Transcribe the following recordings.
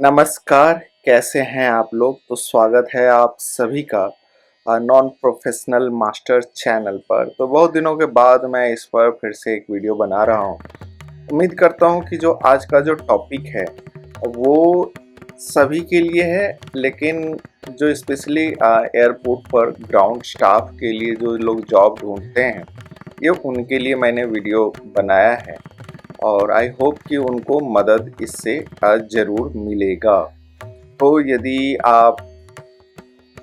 नमस्कार, कैसे हैं आप लोग? तो स्वागत है आप सभी का नॉन प्रोफेशनल मास्टर चैनल पर। तो बहुत दिनों के बाद मैं इस पर फिर से एक वीडियो बना रहा हूँ। उम्मीद करता हूँ कि जो आज का जो टॉपिक है वो सभी के लिए है, लेकिन जो स्पेशली एयरपोर्ट पर ग्राउंड स्टाफ के लिए जो लोग जॉब ढूंढते हैं, ये उनके लिए मैंने वीडियो बनाया है और आई होप कि उनको मदद इससे ज़रूर मिलेगा। तो यदि आप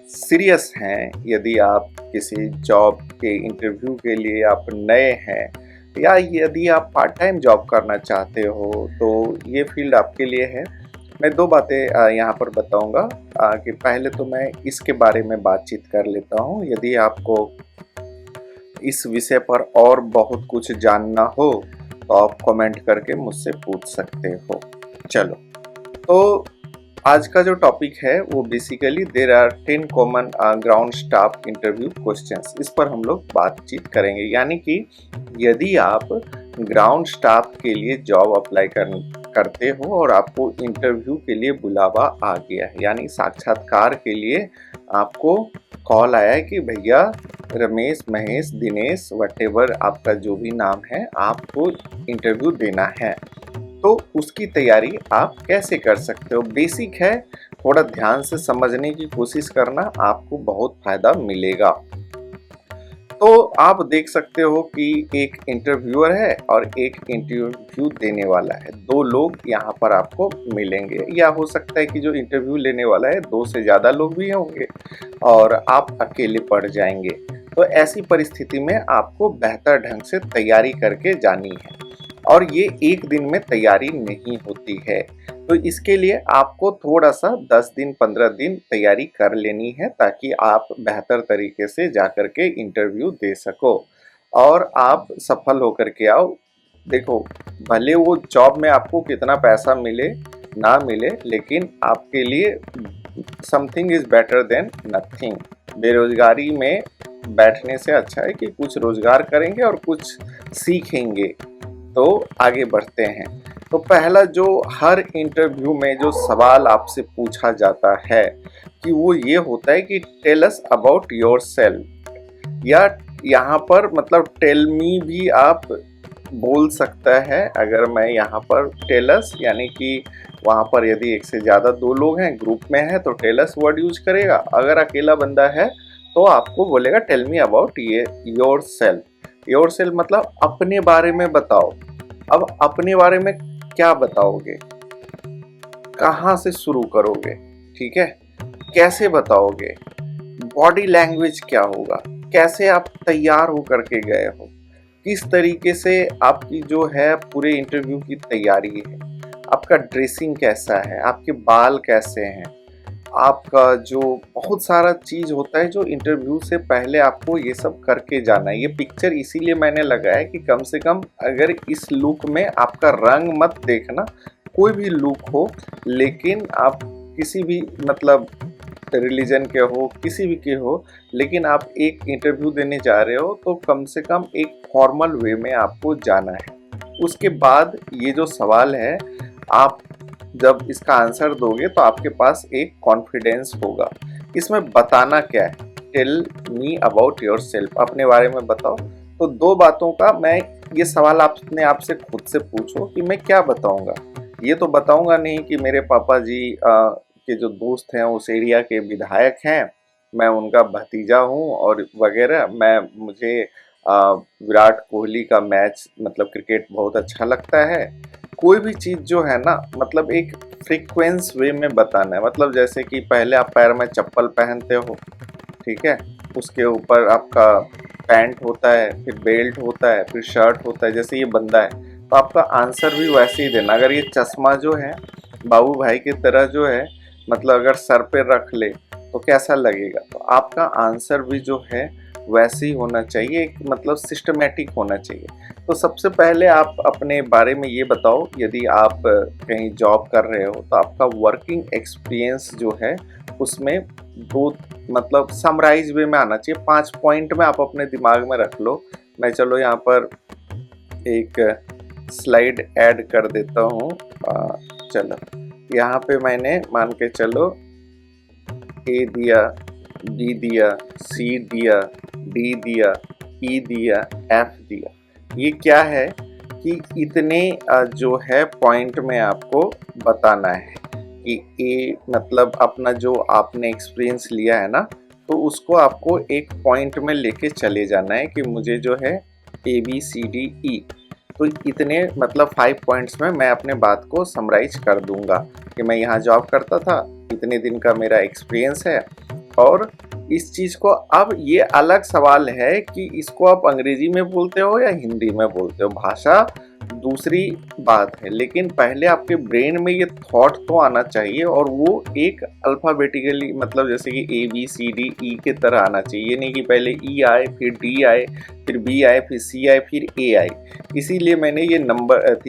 सीरियस हैं, यदि आप किसी जॉब के इंटरव्यू के लिए आप नए हैं या यदि आप पार्ट टाइम जॉब करना चाहते हो, तो ये फील्ड आपके लिए है। मैं दो बातें यहाँ पर बताऊँगा कि पहले तो मैं इसके बारे में बातचीत कर लेता हूँ। यदि आपको इस विषय पर और बहुत कुछ जानना हो तो आप कमेंट करके मुझसे पूछ सकते हो। चलो, तो आज का जो टॉपिक है वो basically there are 10 common ground staff interview questions, इस पर हम लोग बातचीत करेंगे। यानी कि यदि आप ग्राउंड स्टाफ के लिए जॉब अप्लाई करते हो और आपको इंटरव्यू के लिए बुलावा आ गया है, यानी साक्षात्कार के लिए आपको कॉल आया है कि भैया रमेश, महेश, दिनेश, वटेवर आपका जो भी नाम है, आपको इंटरव्यू देना है। तो उसकी तैयारी आप कैसे कर सकते हो? बेसिक है, थोड़ा ध्यान से समझने की कोशिश करना, आपको बहुत फायदा मिलेगा। तो आप देख सकते हो कि एक इंटरव्यूअर है और एक इंटरव्यू देने वाला है। दो लोग यहाँ पर आपको मिलेंगे, या हो सकता है कि जो इंटरव्यू लेने वाला है दो से ज़्यादा लोग भी होंगे और आप अकेले पड़ जाएंगे। तो ऐसी परिस्थिति में आपको बेहतर ढंग से तैयारी करके जानी है और ये एक दिन में तैयारी नहीं होती है। तो इसके लिए आपको थोड़ा सा 10 दिन 15 दिन तैयारी कर लेनी है, ताकि आप बेहतर तरीके से जाकर के इंटरव्यू दे सको और आप सफल होकर के आओ। देखो, भले वो जॉब में आपको कितना पैसा मिले ना मिले, लेकिन आपके लिए something is better than nothing. बेरोजगारी में बैठने से अच्छा है कि कुछ रोजगार करेंगे और कुछ सीखेंगे। तो आगे बढ़ते हैं। तो पहला जो हर इंटरव्यू में जो सवाल आपसे पूछा जाता है कि वो ये होता है कि टेल अस अबाउट योरसेल्फ, या यहाँ पर मतलब टेल मी भी आप बोल सकता है। अगर मैं यहाँ पर टेल अस, यानी कि वहाँ पर यदि एक से ज़्यादा दो लोग हैं, ग्रुप में है, तो टेल अस वर्ड यूज करेगा। अगर अकेला बंदा है तो आपको बोलेगा टेल मी अबाउट ये योरसेल्फ। योरसेल्फ मतलब अपने बारे में बताओ। अब अपने बारे में क्या बताओगे, कहाँ से शुरू करोगे, ठीक है, कैसे बताओगे, बॉडी लैंग्वेज क्या होगा, कैसे आप तैयार होकर के गए हो, किस तरीके से आपकी जो है पूरे इंटरव्यू की तैयारी है, आपका ड्रेसिंग कैसा है, आपके बाल कैसे हैं, आपका जो बहुत सारा चीज़ होता है जो इंटरव्यू से पहले आपको ये सब करके जाना है। ये पिक्चर इसीलिए मैंने लगाया कि कम से कम अगर इस लुक में आपका रंग मत देखना, कोई भी लुक हो, लेकिन आप किसी भी मतलब रिलीजन के हो, किसी भी के हो, लेकिन आप एक इंटरव्यू देने जा रहे हो तो कम से कम एक फॉर्मल वे में आपको जाना है। उसके बाद ये जो सवाल है, आप जब इसका आंसर दोगे तो आपके पास एक कॉन्फिडेंस होगा। इसमें बताना क्या है, टेल मी अबाउट योरसेल्फ, अपने बारे में बताओ। तो दो बातों का मैं ये सवाल आपने आपसे खुद से पूछो कि मैं क्या बताऊंगा। ये तो बताऊंगा नहीं कि मेरे पापा जी के जो दोस्त हैं उस एरिया के विधायक हैं, मैं उनका भतीजा हूँ और वगैरह। मुझे विराट कोहली का मैच मतलब क्रिकेट बहुत अच्छा लगता है। कोई भी चीज़ जो है ना, मतलब एक फ्रीक्वेंस वे में बताना है। मतलब जैसे कि पहले आप पैर में चप्पल पहनते हो, ठीक है, उसके ऊपर आपका पैंट होता है, फिर बेल्ट होता है, फिर शर्ट होता है। जैसे ये बंदा है तो आपका आंसर भी वैसे ही देना। अगर ये चश्मा जो है बाबू भाई की तरह जो है, मतलब अगर सर पे रख ले तो कैसा लगेगा, तो आपका आंसर भी जो है वैसे ही होना चाहिए, मतलब सिस्टमेटिक होना चाहिए। तो सबसे पहले आप अपने बारे में ये बताओ। यदि आप कहीं जॉब कर रहे हो तो आपका वर्किंग एक्सपीरियंस जो है उसमें दो मतलब समराइज वे में आना चाहिए। 5 पॉइंट में आप अपने दिमाग में रख लो। मैं चलो यहाँ पर एक स्लाइड ऐड कर देता हूँ। चलो, यहाँ पे मैंने मान के चलो ए दिया, बी दिया, सी दिया, डी दिया, ई दिया, एफ दिया। ये क्या है कि इतने जो है पॉइंट में आपको बताना है कि ए मतलब अपना जो आपने एक्सपीरियंस लिया है ना, तो उसको आपको एक पॉइंट में लेके चले जाना है कि मुझे जो है A B C D E, तो इतने मतलब 5 पॉइंट्स में मैं अपने बात को समराइज कर दूंगा कि मैं यहाँ जॉब करता था, इतने दिन का मेरा एक्सपीरियंस है। और इस चीज़ को अब ये अलग सवाल है कि इसको आप अंग्रेजी में बोलते हो या हिंदी में बोलते हो, भाषा दूसरी बात है, लेकिन पहले आपके ब्रेन में ये थॉट तो आना चाहिए और वो एक अल्फ़ाबेटिकली मतलब जैसे कि A B C D E के तरह आना चाहिए। ये नहीं कि पहले ई आए फिर डी आए फिर बी आए फिर सी आए फिर ए आए। इसीलिए मैंने ये नंबर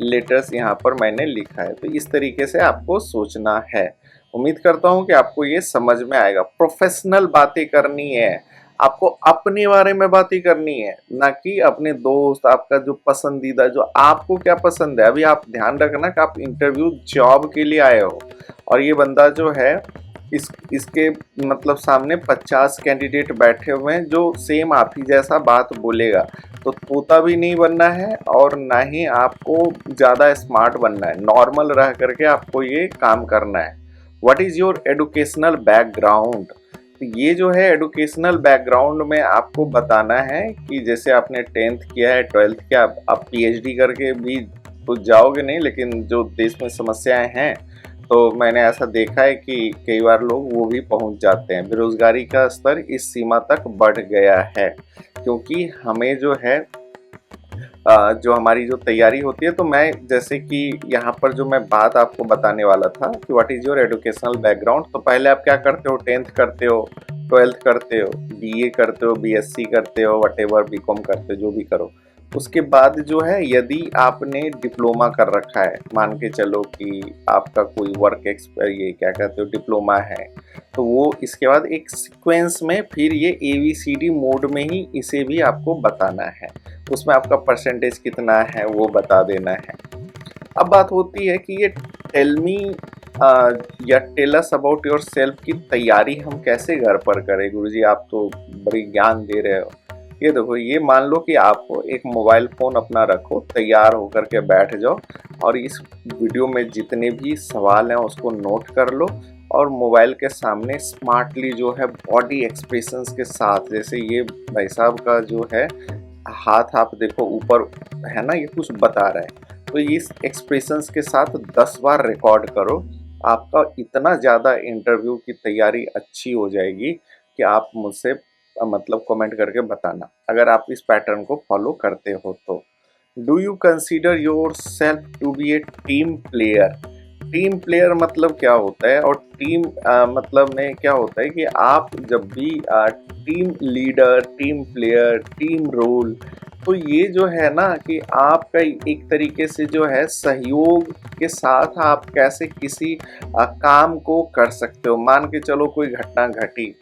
लेटर्स यहाँ पर मैंने लिखा है। तो इस तरीके से आपको सोचना है। उम्मीद करता हूँ कि आपको ये समझ में आएगा। प्रोफेशनल बातें करनी है, आपको अपने बारे में बातें करनी है, ना कि अपने दोस्त, आपका जो पसंदीदा, जो आपको क्या पसंद है। अभी आप ध्यान रखना कि आप इंटरव्यू जॉब के लिए आए हो और ये बंदा जो है इसके मतलब सामने 50 कैंडिडेट बैठे हुए हैं जो सेम आप ही जैसा बात बोलेगा। तो तोता भी नहीं बनना है और ना ही आपको ज़्यादा स्मार्ट बनना है, नॉर्मल रह करके आपको ये काम करना है। What is your educational background. तो ये जो है एडुकेशनल बैकग्राउंड में आपको बताना है कि जैसे आपने 10th किया है, 12th किया, आप पीएचडी करके भी तो जाओगे नहीं, लेकिन जो देश में समस्याएं हैं तो मैंने ऐसा देखा है कि कई बार लोग वो भी पहुंच जाते हैं। बेरोजगारी का स्तर इस सीमा तक बढ़ गया है क्योंकि हमें जो है जो हमारी जो तैयारी होती है, तो मैं जैसे कि यहाँ पर जो मैं बात आपको बताने वाला था कि what is your educational background. तो पहले आप क्या करते हो, 10th करते हो, 12th करते हो, बीए करते हो, बीएससी करते हो, वटेवर बीकॉम करते हो, जो भी करो। उसके बाद जो है यदि आपने डिप्लोमा कर रखा है, मान के चलो कि आपका कोई वर्क ये क्या कहते हो डिप्लोमा है, तो वो इसके बाद एक सीक्वेंस में फिर ये ABCD मोड में ही इसे भी आपको बताना है। उसमें आपका परसेंटेज कितना है वो बता देना है। अब बात होती है कि ये टेल मी या tell us about yourself की तैयारी हम कैसे घर पर करें। गुरुजी आप तो बड़ी ज्ञान दे रहे हो। ये देखो, ये मान लो कि आप एक मोबाइल फ़ोन अपना रखो, तैयार होकर के बैठ जाओ और इस वीडियो में जितने भी सवाल हैं उसको नोट कर लो और मोबाइल के सामने स्मार्टली जो है बॉडी एक्सप्रेशंस के साथ, जैसे ये भाई साहब का जो है हाथ आप देखो ऊपर है ना, ये कुछ बता रहा है, तो इस एक्सप्रेशंस के साथ 10 बार रिकॉर्ड करो। आपका इतना ज़्यादा इंटरव्यू की तैयारी अच्छी हो जाएगी कि आप मुझसे मतलब कमेंट करके बताना अगर आप इस पैटर्न को फॉलो करते हो तो। Do you consider yourself to be a team player. Team player मतलब क्या होता है और टीम मतलब में क्या होता है कि आप जब भी team leader, team player, team role, तो ये जो है ना कि आपका एक तरीके से जो है सहयोग के साथ आप कैसे किसी काम को कर सकते हो। मान के चलो कोई घटना घटी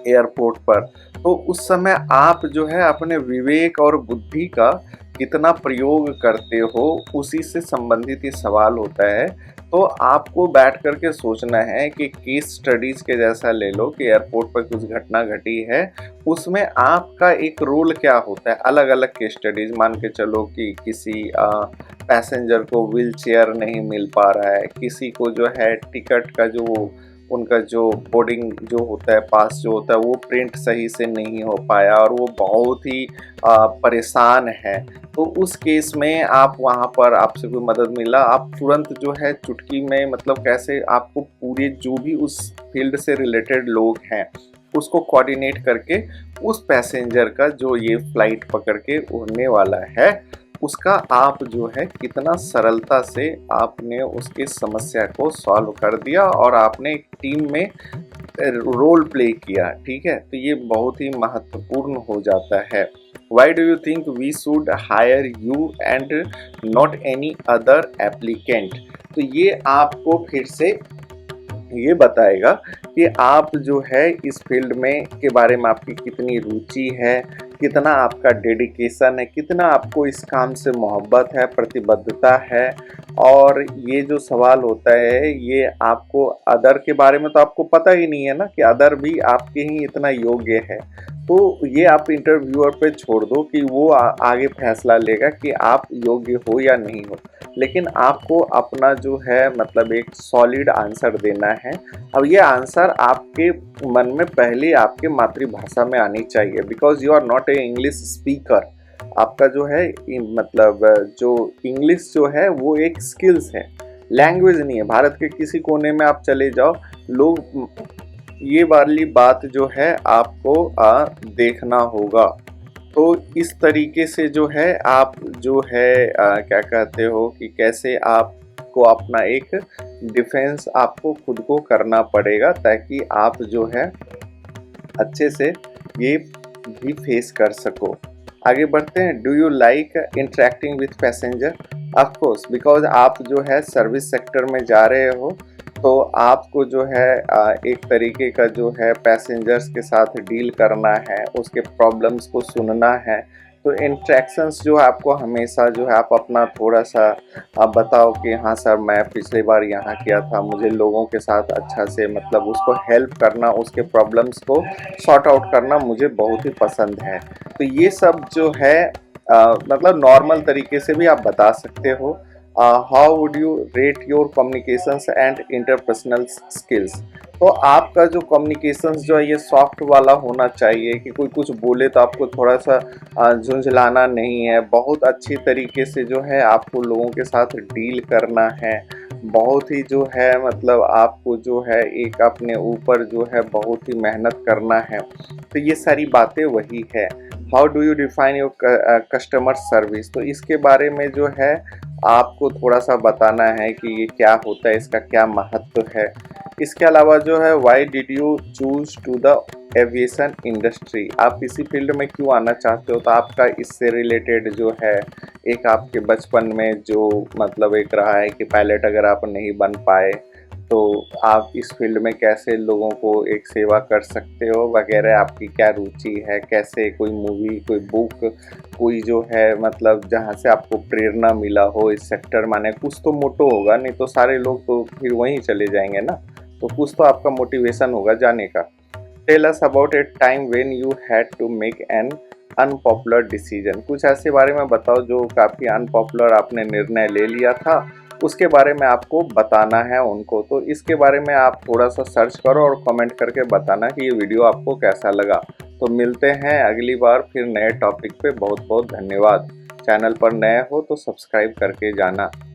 एयरपोर्ट पर, तो उस समय आप जो है अपने विवेक और बुद्धि का कितना प्रयोग करते हो, उसी से संबंधित ये सवाल होता है। तो आपको बैठ कर के सोचना है कि केस स्टडीज़ के जैसा ले लो कि एयरपोर्ट पर कुछ घटना घटी है, उसमें आपका एक रोल क्या होता है। अलग अलग केस स्टडीज़, मान के चलो कि किसी पैसेंजर को व्हील चेयर नहीं मिल पा रहा है, किसी को जो है टिकट का जो उनका जो बोर्डिंग जो होता है, पास जो होता है, वो प्रिंट सही से नहीं हो पाया और वो बहुत ही परेशान है। तो उस केस में आप वहाँ पर आपसे कोई मदद मिला, आप तुरंत जो है चुटकी में मतलब कैसे आपको पूरे जो भी उस फील्ड से रिलेटेड लोग हैं उसको कोऑर्डिनेट करके उस पैसेंजर का जो ये फ्लाइट पकड़ के उड़ने वाला है उसका आप जो है कितना सरलता से आपने उसकी समस्या को सॉल्व कर दिया और आपने एक टीम में रोल प्ले किया। ठीक है, तो ये बहुत ही महत्वपूर्ण हो जाता है। Why do you think we should hire you and not any other applicant. तो ये आपको फिर से ये बताएगा कि आप जो है इस फील्ड में के बारे में आपकी कितनी रुचि है, कितना आपका डेडिकेशन है, कितना आपको इस काम से मोहब्बत है, प्रतिबद्धता है। और ये जो सवाल होता है ये आपको अदर के बारे में तो आपको पता ही नहीं है ना कि अदर भी आपके ही इतना योग्य है। तो ये आप इंटरव्यूअर पे छोड़ दो कि वो आगे फैसला लेगा कि आप योग्य हो या नहीं हो, लेकिन आपको अपना जो है मतलब एक सॉलिड आंसर देना है। अब ये आंसर आपके मन में पहले आपके मातृभाषा में आनी चाहिए, because you are not a English speaker. आपका जो है मतलब जो इंग्लिश जो है वो एक स्किल्स है, लैंग्वेज नहीं है। भारत के किसी कोने में आप चले जाओ, लोग ये वाली बात जो है आपको देखना होगा। तो इस तरीके से जो है आप जो है क्या कहते हो कि कैसे आपको अपना एक डिफेंस आपको खुद को करना पड़ेगा, ताकि आप जो है अच्छे से ये भी फेस कर सको। आगे बढ़ते हैं। Do you like interacting with passenger? Of course, because आप जो है सर्विस सेक्टर में जा रहे हो, तो आपको जो है एक तरीके का जो है पैसेंजर्स के साथ डील करना है, उसके प्रॉब्लम्स को सुनना है। तो इंट्रैक्शंस जो है आपको हमेशा जो है आप अपना थोड़ा सा आप बताओ कि हाँ सर, मैं पिछली बार यहाँ किया था, मुझे लोगों के साथ अच्छा से मतलब उसको हेल्प करना, उसके प्रॉब्लम्स को सॉर्ट आउट करना मुझे बहुत ही पसंद है। तो ये सब जो है मतलब नॉर्मल तरीके से भी आप बता सकते हो। How would you rate your communications and interpersonal skills? तो आपका जो कम्युनिकेशंस जो है ये सॉफ्ट वाला होना चाहिए कि कोई कुछ बोले तो आपको थोड़ा सा झुंझलाना नहीं है। बहुत अच्छी तरीके से जो है आपको लोगों के साथ डील करना है। बहुत ही जो है मतलब आपको जो है एक अपने ऊपर जो है बहुत ही मेहनत करना है। तो ये सारी बातें वही है। How do you define your customer service? तो इसके बारे में जो है आपको थोड़ा सा बताना है कि ये क्या होता है, इसका क्या महत्व है। इसके अलावा जो है why did you choose to the aviation industry? आप इसी फील्ड में क्यों आना चाहते हो? तो आपका इससे रिलेटेड जो है एक आपके बचपन में जो मतलब एक रहा है कि पायलट अगर आप नहीं बन पाए तो आप इस फील्ड में कैसे लोगों को एक सेवा कर सकते हो वगैरह, आपकी क्या रुचि है, कैसे कोई मूवी, कोई बुक, कोई जो है मतलब जहाँ से आपको प्रेरणा मिला हो इस सेक्टर। माने कुछ तो मोटो होगा, नहीं तो सारे लोग तो फिर वहीं चले जाएंगे ना। तो कुछ तो आपका मोटिवेशन होगा जाने का। Tell us about a time when you had to make an unpopular decision? कुछ ऐसे बारे में बताओ जो काफ़ी अनपॉपुलर आपने निर्णय ले लिया था, उसके बारे में आपको बताना है उनको। तो इसके बारे में आप थोड़ा सा सर्च करो और कमेंट करके बताना कि ये वीडियो आपको कैसा लगा। तो मिलते हैं अगली बार फिर नए टॉपिक पे। बहुत बहुत धन्यवाद। चैनल पर नए हो तो सब्सक्राइब करके जाना।